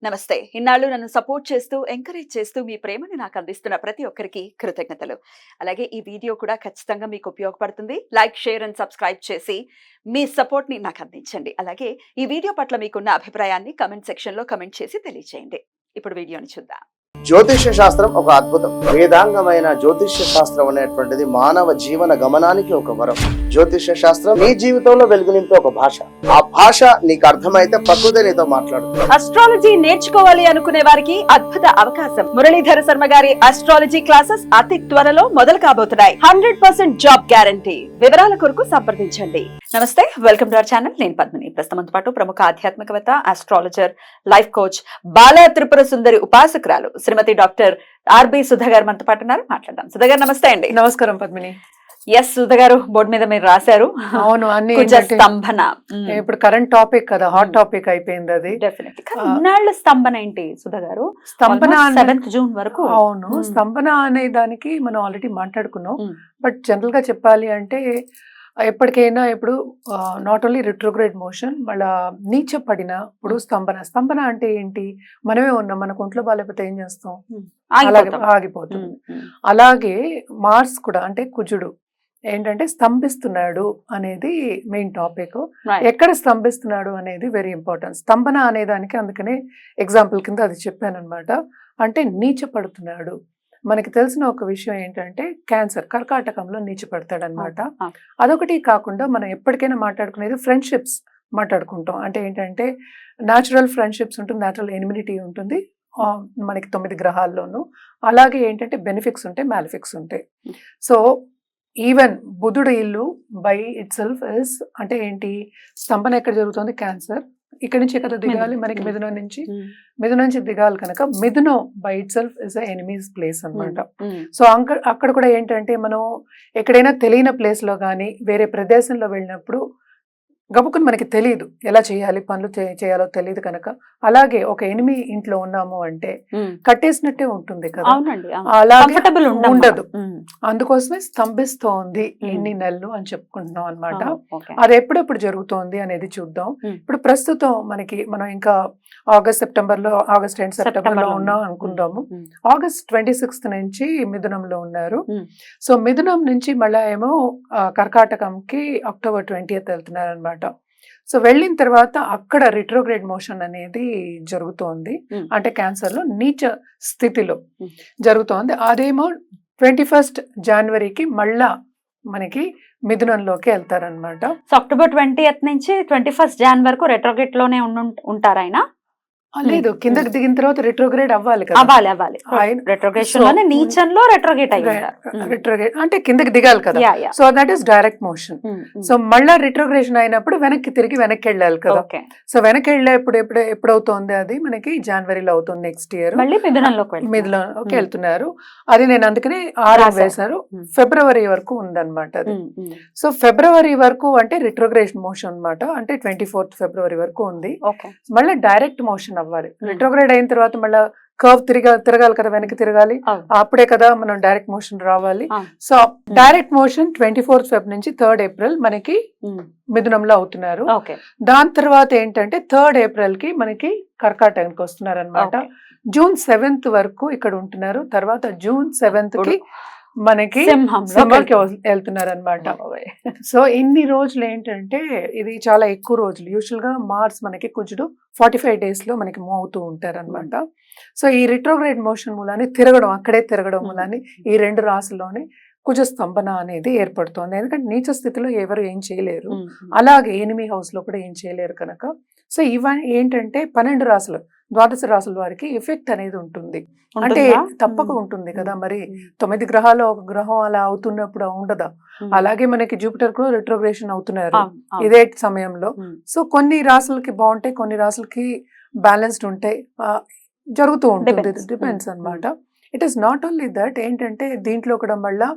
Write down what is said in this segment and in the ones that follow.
నమస్తే. ఇన్నాళ్ళు నన్ను సపోర్ట్ చేస్తూ, ఎంకరేజ్ చేస్తూ మీ ప్రేమని నాకు అందిస్తున్న ప్రతి ఒక్కరికి కృతజ్ఞతలు. అలాగే ఈ వీడియో కూడా ఖచ్చితంగా మీకు ఉపయోగపడుతుంది. లైక్, షేర్ అండ్ సబ్స్క్రైబ్ చేసి మీ సపోర్ట్‌ని నాకు అందించండి. అలాగే ఈ వీడియో పట్ల మీకున్న అభిప్రాయాన్ని కామెంట్ సెక్షన్‌లో కామెంట్ చేసి తెలియజేయండి. ఇప్పుడు వీడియోని చూద్దాం. జ్యోతిష్య శాస్త్రం ఒక అద్భుతం. వేదాంగమైన జ్యోతిష్య శాస్త్రం అనేటువంటిది మానవ జీవన గమనానికి ఒక వరం. జ్యోతిష్య శాస్త్రం నీ జీవితంలో వెలుగునింపే ఒక భాష. ఆ భాష నీకు అర్థమైతే ప్రకృతి నీతో మాట్లాడుతుంది. అస్ట్రాలజీ నేర్చుకోవాలి అనుకునే వారికి అద్భుత అవకాశం. మురళీధర శర్మ గారి అస్ట్రాలజీ క్లాసెస్ అతి త్వరలో మొదలు కాబోతున్నాయి. 100% జాబ్ గ్యారంటీ. వివరాల కొరకు సంప్రదించండి. నమస్తే, వెల్కమ్ టు అవర్ ఛానల్. నేను పద్మిని. ప్రస్తుతంతో పాటు ప్రముఖ ఆధ్యాత్మికవేత్త, ఆస్ట్రాలజర్, లైఫ్ కోచ్, బాల త్రిపుర సుందరి ఉపాసకురాలు శ్రీమతి డాక్టర్ ఆర్బి సుధా గారు మనతో పాటు ఉన్నారు. మాట్లాడదాం. సుధా గారు నమస్తే అండి. నమస్కారం పద్మిని. ఎస్ సుధా గారు, బోర్డు మీద మీరు రాశారు. అవును, అన్ని స్తంభన. ఇప్పుడు కరెంట్ టాపిక్ కదా, హాట్ టాపిక్ అయిపోయింది అది. ఇన్నాళ్ళ స్తంభన ఏంటి సుధా గారు? స్తంభన 7th జూన్ వరకు. అవును, స్తంభన అనే దానికి మనం ఆల్రెడీ మాట్లాడుకున్నాం. బట్ జనరల్ గా చెప్పాలి అంటే ఎప్పటికైనా ఇప్పుడు నాట్ ఓన్లీ రిట్రోగ్రేడ్ మోషన్, మళ్ళా నీచ పడినప్పుడు స్తంభన. స్తంభన అంటే ఏంటి? మనమే ఉన్నాం, మనకు ఒంట్లో బాగాలేకపోతే ఏం చేస్తాం? అలాగే ఆగిపోతుంది. అలాగే మార్స్ కూడా, అంటే కుజుడు ఏంటంటే స్తంభిస్తున్నాడు అనేది మెయిన్ టాపిక్. ఎక్కడ స్తంభిస్తున్నాడు అనేది వెరీ ఇంపార్టెంట్. స్తంభన అనే దానికి అందుకనే ఎగ్జాంపుల్ కింద అది చెప్పాను అనమాట. అంటే నీచ పడుతున్నాడు. మనకి తెలిసిన ఒక విషయం ఏంటంటే క్యాన్సర్, కర్కాటకంలో నీచపడతాడు అనమాట. అదొకటి కాకుండా మనం ఎప్పటికైనా మాట్లాడుకునేది ఫ్రెండ్షిప్స్ మాట్లాడుకుంటాం. అంటే ఏంటంటే న్యాచురల్ ఫ్రెండ్షిప్స్ ఉంటుంది, న్యాచురల్ ఎనిమినిటీ ఉంటుంది మనకి 9 గ్రహాల్లోనూ. అలాగే ఏంటంటే బెనిఫిక్స్ ఉంటాయి, మ్యాలిఫిక్స్ ఉంటాయి. సో ఈవెన్ బుధుడు ఇల్లు బై ఇట్ సెల్ఫ్ ఇస్, అంటే ఏంటి, స్తంభన ఎక్కడ జరుగుతుంది? క్యాన్సర్. ఇక్కడ నుంచి ఎక్కడ దిగాలి? మనకి మిథునం నుంచి దిగాలి కనుక మిథునం by itself is enemies place అనమాట. సో అక్కడ కూడా ఏంటంటే మనం ఎక్కడైనా తెలియని ప్లేస్ లో కానీ వేరే ప్రదేశంలో వెళ్ళినప్పుడు గబుకుని మనకి తెలియదు ఎలా చేయాలి, పనులు చేయాలో తెలియదు కనుక. అలాగే ఒక ఎనిమి ఇంట్లో ఉన్నాము అంటే కట్టేసినట్టే ఉంటుంది కదా, అలాగే ఉండదు. అందుకోసమే స్తంభిస్తోంది ఎన్ని నెలలు అని చెప్పుకుంటున్నాం అనమాట. అది ఎప్పుడెప్పుడు జరుగుతోంది అనేది చూద్దాం. ఇప్పుడు ప్రస్తుతం మనం ఇంకా ఆగస్ట్ ఎండ్ సెప్టెంబర్ లో ఉన్నాం అనుకుందాము. ఆగస్ట్ 26th నుంచి మిథునంలో ఉన్నారు. సో మిథునం నుంచి మళ్ళా ఏమో కర్కాటకంకి October 20th వెళ్తున్నారు అనమాట. సో వెళ్ళిన తర్వాత అక్కడ రిట్రోగ్రేడ్ మోషన్ అనేది జరుగుతోంది. అంటే క్యాన్సర్ లో నీచ స్థితిలో జరుగుతోంది. అదేమో 21st జనవరికి మళ్ళా మనకి మిథునంలోకి వెళ్తారనమాట. సో October 20th నుంచి 21st Jan వరకు రెట్రోగ్రేడ్ లోనే ఉంటారు ఆయన? లేదు, కిందకి దిగిన తర్వాత రిట్రోగ్రేడ్ అవ్వాలి కదా. అవ్వాలి. రెట్రోగ్రేషన్ లోనే నీచంలో రెట్రోగ్రేడ్ రిట్రోగ్రేడ్ అంటే కిందకి దిగాలి కదా. So that is direct motion. So మళ్ళా రిట్రోగ్రేషన్ అయినప్పుడు వెనక్కి వెళ్ళాలి కదా. సో వెనక్కి ఎప్పుడవుతోంది? అది మనకి జనవరిలో అవుతుంది నెక్స్ట్ ఇయర్. మిథునంలోకి వెళ్తున్నారు. అది నేను అందుకనే 6 వేశారు. ఫిబ్రవరి వరకు ఉందన్నమాట అది. సో ఫిబ్రవరి వరకు అంటే రిట్రోగ్రేషన్ మోషన్ అనమాట. అంటే 24th ఫిబ్రవరి వరకు ఉంది. మళ్ళీ డైరెక్ట్ మోషన్ అవ్వాలి. రిట్రోగ్రేడ్ అయిన తర్వాత మళ్ళీ కర్వ్ తిరగాలి కదా, వెనక్కి తిరగాలి. అప్పుడే కదా మనం డైరెక్ట్ మోషన్ రావాలి. So direct motion 24th Feb నుంచి 3rd April మనకి మిథునంలో అవుతున్నారు. దాని తర్వాత ఏంటంటే 3rd April కి మనకి కర్కాటకానికి వస్తున్నారు అనమాట. June 7th వరకు ఇక్కడ ఉంటున్నారు. తర్వాత June 7th కి మనకి సింహంకి వెళ్తున్నారు అనమాట. సో ఇన్ని రోజులు ఏంటంటే ఇది చాలా ఎక్కువ రోజులు. యూజువల్ గా మార్స్ మనకి కుజుడు 45 days లో మనకి మూవ్ అవుతూ ఉంటారు అనమాట. సో ఈ రిట్రోగ్రేడ్ మోషన్ మూలాన్ని అక్కడే తిరగడం మూలాన్ని ఈ 2 రాశుల్లోనే కుజ స్తంభన అనేది ఏర్పడుతోంది. ఎందుకంటే నీచ స్థితిలో ఎవరు ఏం చేయలేరు, అలాగే ఎనిమి హౌస్ లో కూడా ఏం చేయలేరు కనుక. సో ఇవన్నీ ఏంటంటే 12 రాశులు, 12 రాశుల వారికి ఎఫెక్ట్ అనేది ఉంటుంది. అంటే తప్పక ఉంటుంది కదా. మరి 9 గ్రహాలు ఒక గ్రహం అలా అవుతున్నప్పుడు ఉండదా? అలాగే మనకి జూపిటర్ కూడా రిట్రోగ్రేషన్ అవుతున్నారు ఇదే సమయంలో. సో కొన్ని రాశులకి బాగుంటాయి, కొన్ని రాశులకి బ్యాలెన్స్డ్ ఉంటాయి, జరుగుతూ ఉంటుంది. డిపెండ్స్ అనమాట. It is not only that. ఏంటంటే దీంట్లో కూడా మళ్ళా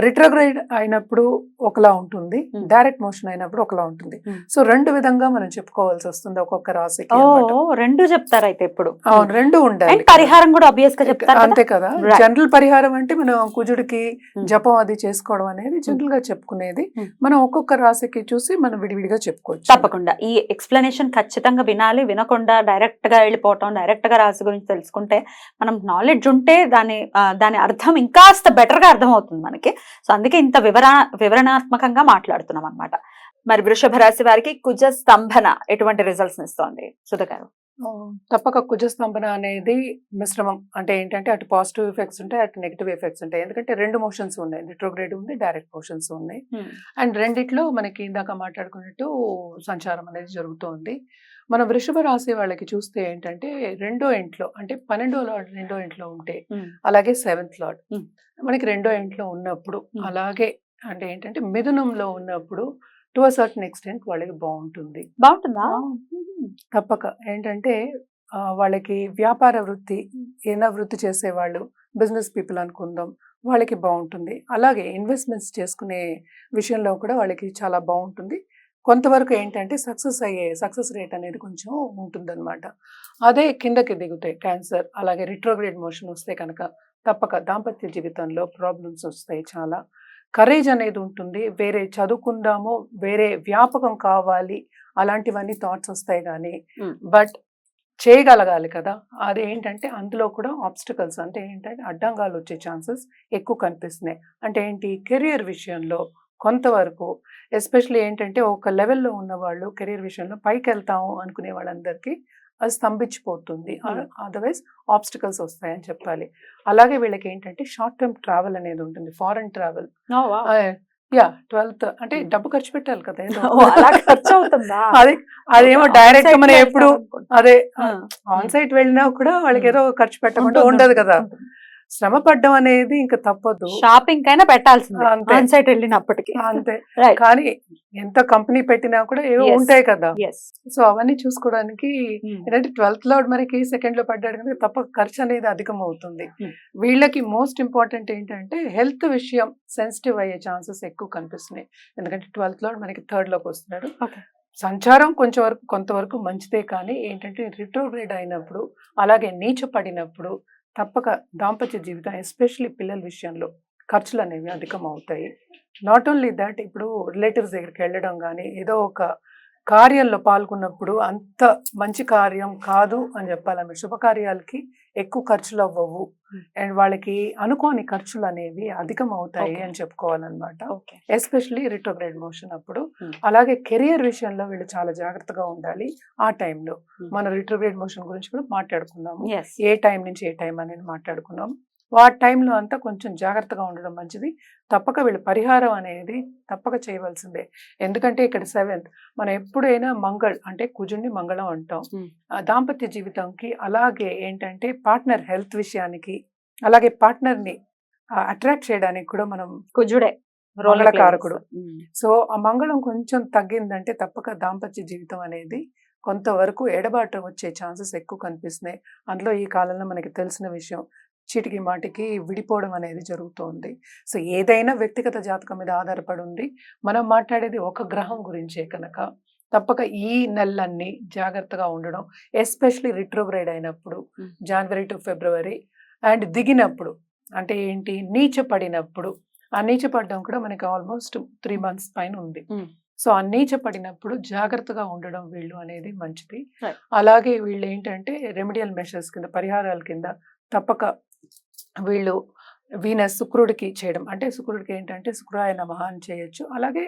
రిట్రోగ్రేడ్ అయినప్పుడు ఒకలా ఉంటుంది, Hmm. డైరెక్ట్ మోషన్ అయినప్పుడు ఒకలా ఉంటుంది. Hmm. సో రెండు విధంగా మనం చెప్పుకోవాల్సి వస్తుంది ఒక్కొక్క రాశికి ఓ అన్నమాట. రెండు చెప్తారు అయితే ఇప్పుడు. అవును, రెండు ఉండాలి అండ్ కదా. పరిహారం కూడా ఆబ్వియస్ గా చెప్తారు కదా. అంతే కదా. Right. జనరల్ పరిహారం అంటే మనం కుజుడికి Hmm. జపం అది చేసుకోవడం అనేది జనరల్ గా చెప్పుకునేది. Hmm. మనం ఒక్కొక్క రాశికి చూసి మనం విడివిడిగా చెప్పుకోవచ్చు. తప్పకుండా ఈ ఎక్స్ప్లెనేషన్ ఖచ్చితంగా వినాలి. వినకుండా డైరెక్ట్ గా వెళ్ళిపోవటం, డైరెక్ట్ గా రాశి గురించి తెలుసుకుంటే మనం నాలెడ్జ్ ఉంటే దాని అర్థం ఇంకాస్త బెటర్ గా అర్థం అవుతుంది మనకి. సో అందుకే ఇంత వివరణాత్మకంగా మాట్లాడుతున్నాం అన్నమాట. మరి వృషభ రాశి వారికి కుజ స్తంభన ఎటువంటి రిజల్ట్స్ ఇస్తోంది సుధ గారు? తప్పక కుజస్తంభన అనేది మిశ్రమం. అంటే ఏంటంటే అటు పాజిటివ్ ఎఫెక్ట్స్ ఉంటాయి, అటు నెగిటివ్ ఎఫెక్ట్స్ ఉంటాయి. ఎందుకంటే రెండు మోషన్స్ ఉన్నాయి, రిట్రోగ్రేడ్ ఉంది, డైరెక్ట్ మోషన్స్ ఉన్నాయి. అండ్ రెండిట్లో మనకి ఇందాక మాట్లాడుకున్నట్టు సంచారం అనేది జరుగుతోంది. మన వృషభ రాశి వాళ్ళకి చూస్తే ఏంటంటే రెండో ఇంట్లో, అంటే 12వ లార్డ్ రెండో ఇంట్లో ఉంటే, అలాగే 7th లార్డ్ మనకి రెండో ఇంట్లో ఉన్నప్పుడు, అలాగే అంటే ఏంటంటే మిథునంలో ఉన్నప్పుడు టు అ సర్టన్ ఎక్స్టెంట్ వాళ్ళకి బాగుంటుంది. బాగుంటుందా? తప్పక ఏంటంటే వాళ్ళకి వ్యాపార వృత్తి, ఏదైనా వృత్తి చేసేవాళ్ళు, బిజినెస్ పీపుల్ అనుకుందాం, వాళ్ళకి బాగుంటుంది. అలాగే ఇన్వెస్ట్మెంట్స్ చేసుకునే విషయంలో కూడా వాళ్ళకి చాలా బాగుంటుంది. కొంతవరకు ఏంటంటే సక్సెస్ రేట్ అనేది కొంచెం ఉంటుందన్నమాట. అదే కిందకి దిగుతాయి క్యాన్సర్, అలాగే రిట్రోగ్రేడ్ మోషన్ వస్తే కనుక తప్పక దాంపత్య జీవితంలో ప్రాబ్లమ్స్ వస్తాయి. చాలా కరేజ్ అనేది ఉంటుంది. వేరే చదువుకుందాము, వేరే వ్యాపకం కావాలి, అలాంటివన్నీ థాట్స్ వస్తాయి కానీ బట్ చేయగలగాలి కదా. అదేంటంటే అందులో కూడా ఆబ్స్టికల్స్, అంటే ఏంటంటే అడ్డంగాలు వచ్చే ఛాన్సెస్ ఎక్కువ కనిపిస్తున్నాయి. అంటే ఏంటి, కెరియర్ విషయంలో కొంతవరకు ఎస్పెషల్లీ ఏంటంటే ఒక లెవెల్లో ఉన్న వాళ్ళు కెరియర్ విషయంలో పైకి వెళ్తాము అనుకునే వాళ్ళందరికీ అది స్తంభించిపోతుంది. అదర్వైజ్ ఆబ్స్టికల్స్ వస్తాయని చెప్పాలి. అలాగే వీళ్ళకి ఏంటంటే షార్ట్ టర్మ్ ట్రావెల్ అనేది ఉంటుంది, ఫారెన్ ట్రావెల్. 12th అంటే డబ్బు ఖర్చు పెట్టాలి కదా ఏదో. అదేమో డైరెక్ట్ గా మనం ఎప్పుడు అదే ఆన్ సైట్ వెళ్ళినా కూడా వాళ్ళకి ఏదో ఖర్చు పెట్టకుండా ఉండదు కదా. శ్రమ పడ్డం అనేది ఇంకా తప్పదు. షాపింగ్ కైనా పెట్టాల్సిందే వెళ్ళినప్పటికీ. అంతే. కానీ ఎంత కంపెనీ పెట్టినా కూడా ఏవో ఉంటాయి కదా. సో అవన్నీ చూసుకోవడానికి ఏంటంటే 12th లార్డ్ మనకి 2nd లో పడ్డాడు కనుక తప్ప ఖర్చు అనేది అధికం అవుతుంది. వీళ్ళకి మోస్ట్ ఇంపార్టెంట్ ఏంటంటే హెల్త్ విషయం సెన్సిటివ్ అయ్యే ఛాన్సెస్ ఎక్కువ కనిపిస్తున్నాయి. ఎందుకంటే 12th లార్డ్ మనకి 3rd లోకి వస్తున్నాడు. సంచారం కొంతవరకు మంచిదే, కానీ ఏంటంటే రిట్రోగ్రేడ్ అయినప్పుడు, అలాగే నీచ పడినప్పుడు తప్పక దాంపత్య జీవితం ఎస్పెషల్లీ పిల్లల విషయంలో ఖర్చులు అనేవి అధికం అవుతాయి. నాట్ ఓన్లీ దట్, ఇప్పుడు రిలేటివ్స్ దగ్గరికి వెళ్ళడం కానీ ఏదో ఒక కార్యంలో పాల్గొన్నప్పుడు అంత మంచి కార్యం కాదు అని చెప్పాలన్నమాట. శుభకార్యాలకి ఎక్కువ ఖర్చులు అవ్వవు అండ్ వాళ్ళకి అనుకోని ఖర్చులు అనేవి అధికం అవుతాయి అని చెప్పుకోవాలన్నమాట. ఎస్పెషల్లీ రిట్రోగ్రేడ్ మోషన్ అప్పుడు. అలాగే కెరియర్ విషయంలో వీళ్ళు చాలా జాగ్రత్తగా ఉండాలి. ఆ టైంలో మనం రిట్రోగ్రేడ్ మోషన్ గురించి కూడా మాట్లాడుకున్నాము, ఏ టైం నుంచి ఏ టైం అనేది మాట్లాడుకున్నాము. ఆ టైంలో అంతా కొంచెం జాగ్రత్తగా ఉండడం మంచిది. తప్పక వీళ్ళు పరిహారం అనేది తప్పక చేయవలసిందే. ఎందుకంటే ఇక్కడ 7th మనం ఎప్పుడైనా అంటే కుజుడిని మంగళం అంటాం దాంపత్య జీవితంకి. అలాగే ఏంటంటే పార్ట్నర్ హెల్త్ విషయానికి, అలాగే పార్ట్నర్ని అట్రాక్ట్ చేయడానికి కూడా మనం కుజుడే మంగళకారకుడు. సో ఆ మంగళం కొంచెం తగ్గిందంటే తప్పక దాంపత్య జీవితం అనేది కొంతవరకు ఎడబాటు వచ్చే ఛాన్సెస్ ఎక్కువ కనిపిస్తున్నాయి. అందులో ఈ కాలంలో మనకి తెలిసిన విషయం, చీటికి మాటికి విడిపోవడం అనేది జరుగుతోంది. సో ఏదైనా వ్యక్తిగత జాతకం మీద ఆధారపడి ఉంది. మనం మాట్లాడేది ఒక గ్రహం గురించే కనుక తప్పక ఈ నెలలన్నీ జాగ్రత్తగా ఉండడం, ఎస్పెషలీ రిట్రోగ్రేడ్ అయినప్పుడు జనవరి టు ఫిబ్రవరి అండ్ దిగినప్పుడు, అంటే ఏంటి నీచ పడినప్పుడు. ఆ నీచ పడడం కూడా మనకి ఆల్మోస్ట్ 3 months పైన ఉంది. సో ఆ నీచ పడినప్పుడు జాగ్రత్తగా ఉండడం వీళ్ళు అనేది మంచిది. అలాగే వీళ్ళు ఏంటంటే రెమెడియల్ మెషర్స్ కింద, పరిహారాల కింద తప్పక వీళ్ళు వీనస్ శుక్రుడికి చేయడం, అంటే శుక్రుడికి ఏంటంటే శుక్రాయ నమః అని చేయొచ్చు. అలాగే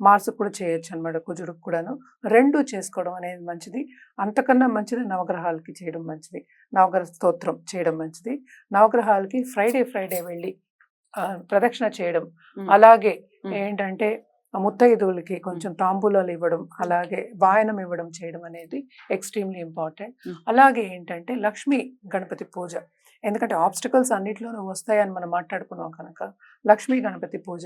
మార్స్ కూడా చేయొచ్చు అనమాట, కుజుడికి కూడాను. 2 చేసుకోవడం అనేది మంచిది. అంతకన్నా మంచిది నవగ్రహాలకి చేయడం మంచిది, నవగ్రహ స్తోత్రం చేయడం మంచిది. నవగ్రహాలకి ఫ్రైడే వెళ్ళి ప్రదక్షిణ చేయడం, అలాగే ఏంటంటే ముత్తైదువులకి కొంచెం తాంబూలాలు ఇవ్వడం, అలాగే వాయనం ఇవ్వడం చేయడం అనేది ఎక్స్ట్రీమ్లీ ఇంపార్టెంట్. అలాగే ఏంటంటే లక్ష్మీ గణపతి పూజ ఎందుకంటే ఆబ్స్టికల్స్ అన్నిట్లోనూ వస్తాయని మనం మాట్లాడుకున్నాం కనుక లక్ష్మీ గణపతి పూజ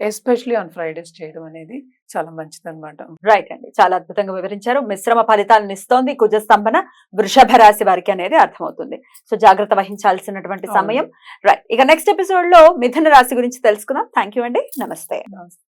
ఎస్పెషలీ ఆన్ ఫ్రైడేస్ చేయడం అనేది చాలా మంచిదన్నమాట. రైట్ అండి, చాలా అద్భుతంగా వివరించారు. మిశ్రమ ఫలితాలను ఇస్తోంది కుజ స్తంభన వృషభ రాశి వారికి అనేది అర్థమవుతుంది. సో జాగ్రత్త వహించాల్సినటువంటి సమయం. రైట్, ఇక నెక్స్ట్ ఎపిసోడ్ లో మిథున రాశి గురించి తెలుసుకుందాం. థ్యాంక్ యూ అండి, నమస్తే.